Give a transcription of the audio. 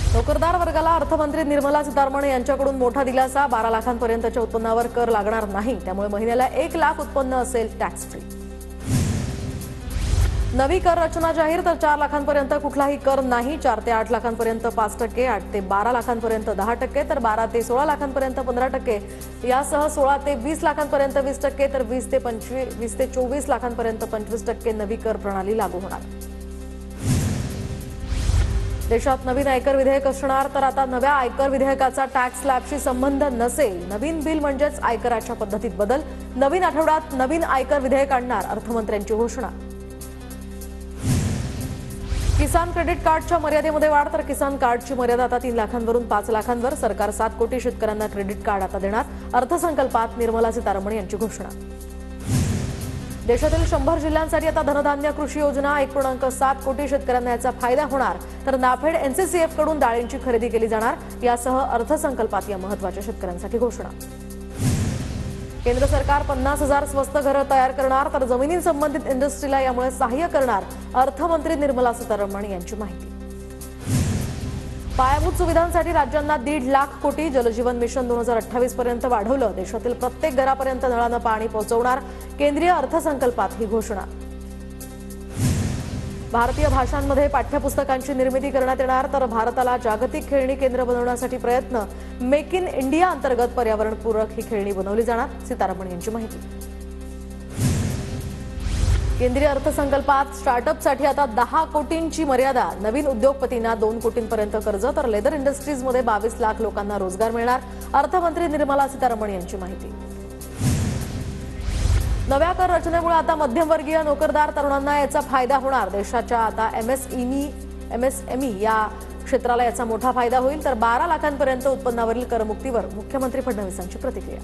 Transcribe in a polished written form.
नोकरदार वर्गाला अर्थमंत्री निर्मला सीतारमण यांच्याकडून मोठा दिलासा। 12 लाखांपर्यंतच्या उत्पन्नावर कर लागणार नाही, त्यामुळे महिन्याला 1 लाख उत्पन्न असेल टॅक्स फ्री। नवी कर रचना जाहीर, तर 4 लाखांपर्यंत कुठलाही कर नाही। 4 ते 8 लाखांपर्यंत 5%, 8 ते 12 लाखांपर्यंत 10%, तर 12 ते 16 लाखांपर्यंत 15%, यासह 16 ते 20 लाखांपर्यंत 20%, तर 20 ते 24 लाखांपर्यंत 25% नवी कर प्रणाली लागू होणार। देशात नवीन आयकर विधेयक असणार, तर आता नव्या आयकर विधेयकाचा टॅक्स स्लॅबशी संबंध नसेल। नवीन बिल म्हणजेच आयकराच्या पद्धतीत बदल। नवीन आठवड्यात नवीन आयकर विधेयक आणणार, अर्थमंत्र्यांची घोषणा। किसान क्रेडिट कार्डच्या मर्यादेमध्ये वाढ, तर किसान कार्डची मर्यादा आता 3 लाखांवरून 5 लाखांवर। सरकार 7 कोटी शेतकऱ्यांना क्रेडिट कार्ड आता देणार, अर्थसंकल्पात निर्मला सीतारमण यांची घोषणा। देशातील 100 जिल्ह्यांसाठी आता धनधान्य कृषी योजना, 1.7 कोटी शेतकऱ्यांना याचा फायदा होणार। तर नाफेड एनसीसीएफ कडून डाळींची खरेदी केली जाणार, यासह अर्थसंकल्पात या महत्त्वाच्या शेतकऱ्यांसाठी घोषणा। केंद्र सरकार 50,000 स्वस्त घरं तयार करणार, तर जमिनींसंबंधित इंडस्ट्रीला यामुळे सहाय्य करणार, अर्थमंत्री निर्मला सीतारमण यांची माहिती। पायाभूत सुविधांसाठी राज्यांना 1.5 लाख कोटी, जलजीवन मिशन 2028 पर्यंत वाढवलं। देशातील प्रत्येक घरापर्यंत नळानं पाणी पोहोचवणार, केंद्रीय अर्थसंकल्पात ही घोषणा। भारतीय भाषांमध्ये पाठ्यपुस्तकांची निर्मिती करण्यात येणार, तर भारताला जागतिक खेळणी केंद्र बनवण्यासाठी प्रयत्न। मेक इन इंडिया अंतर्गत पर्यावरणपूरक ही खेळणी बनवली जाणार, सीतारमण यांची माहिती। केंद्रीय अर्थसंकल्पात स्टार्टअपसाठी आता 10 कोटींची मर्यादा। नवीन उद्योगपतींना 2 कोटींपर्यंत कर्ज, तर लेदर इंडस्ट्रीजमध्ये 22 लाख लोकांना रोजगार मिळणार, अर्थमंत्री निर्मला सीतारमण यांची माहिती। नव्या कर रचनेमुळे आता मध्यमवर्गीय नोकरदार तरुणांना याचा फायदा होणार। देशाच्या आता एमएसएमई या क्षेत्राला याचा मोठा फायदा होईल, तर 12 लाखांपर्यंत उत्पन्नावरील करमुक्तीवर मुख्यमंत्री फडणवीसांची प्रतिक्रिया।